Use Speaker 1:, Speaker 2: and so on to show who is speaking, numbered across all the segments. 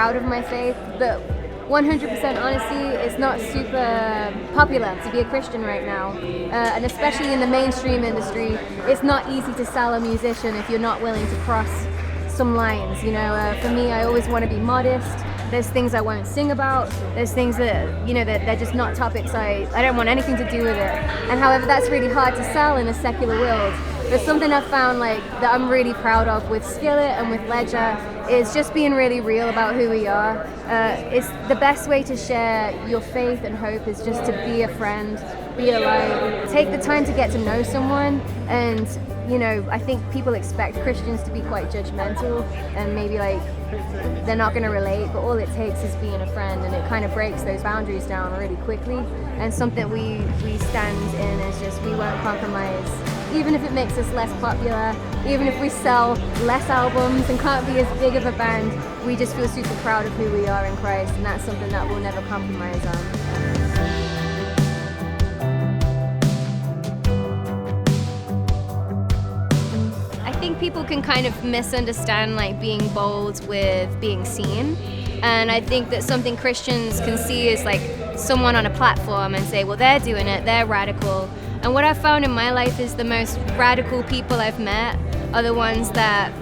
Speaker 1: proud of my faith, but 100% honesty, it's not super popular to be a Christian right now, and especially in the mainstream industry, it's not easy to sell a musician if you're not willing to cross some lines. For me, I always want to be modest. There's things I won't sing about. There's things that, that they're just not topics I don't want anything to do with it. And however, that's really hard to sell in a secular world. But something I've found that I'm really proud of with Skillet and with Ledger is just being really real about who we are. It's the best way to share your faith and hope is just to be a friend, be a light, take the time to get to know someone. And I think people expect Christians to be quite judgmental and maybe they're not going to relate, but all it takes is being a friend, and it kind of breaks those boundaries down really quickly. And something we stand in is just we won't compromise, even if it makes us less popular, even if we sell less albums and can't be as big of a band. We just feel super proud of who we are in Christ, and that's something that we'll never compromise on. I think people can kind of misunderstand being bold with being seen, and I think that something Christians can see is someone on a platform and say, well, they're doing it, they're radical. And what I've found in my life is the most radical people I've met are the ones that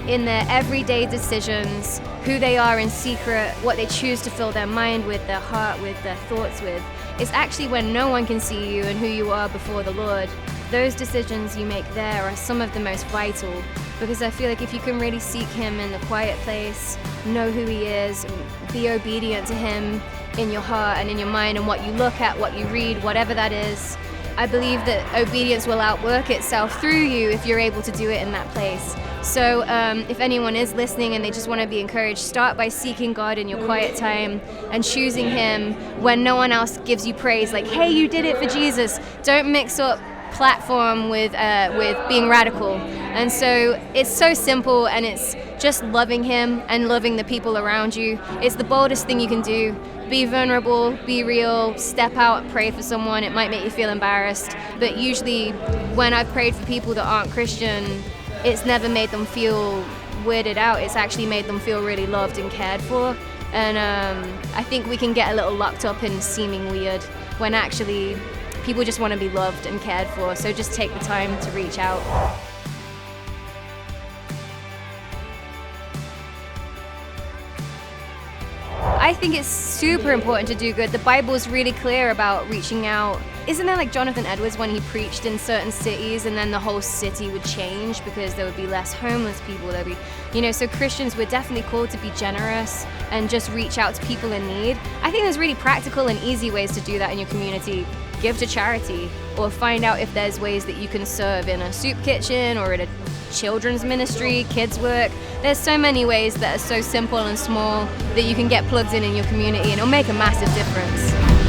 Speaker 1: in their everyday decisions, who they are in secret, what they choose to fill their mind with, their heart with, their thoughts with, is actually when no one can see you and who you are before the Lord. Those decisions you make there are some of the most vital, because I feel like if you can really seek Him in the quiet place, know who He is, and be obedient to Him in your heart and in your mind and what you look at, what you read, whatever that is, I believe that obedience will outwork itself through you if you're able to do it in that place. So if anyone is listening and they just want to be encouraged, start by seeking God in your quiet time and choosing Him when no one else gives you praise, hey, you did it for Jesus. Don't mix up platform with being radical. And so it's so simple, and it's just loving Him and loving the people around you. It's the boldest thing you can do. Be vulnerable, be real, step out, pray for someone. It might make you feel embarrassed, but usually when I've prayed for people that aren't Christian, it's never made them feel weirded out. It's actually made them feel really loved and cared for. And I think we can get a little locked up in seeming weird when actually people just want to be loved and cared for. So just take the time to reach out. I think it's super important to do good. The Bible is really clear about reaching out. Isn't there Jonathan Edwards when he preached in certain cities and then the whole city would change because there would be less homeless people, there'd be, so Christians, we're definitely called to be generous and just reach out to people in need. I think there's really practical and easy ways to do that in your community. Give to charity, or find out if there's ways that you can serve in a soup kitchen or at a children's ministry, kids work. There's so many ways that are so simple and small that you can get plugged in your community, and it'll make a massive difference.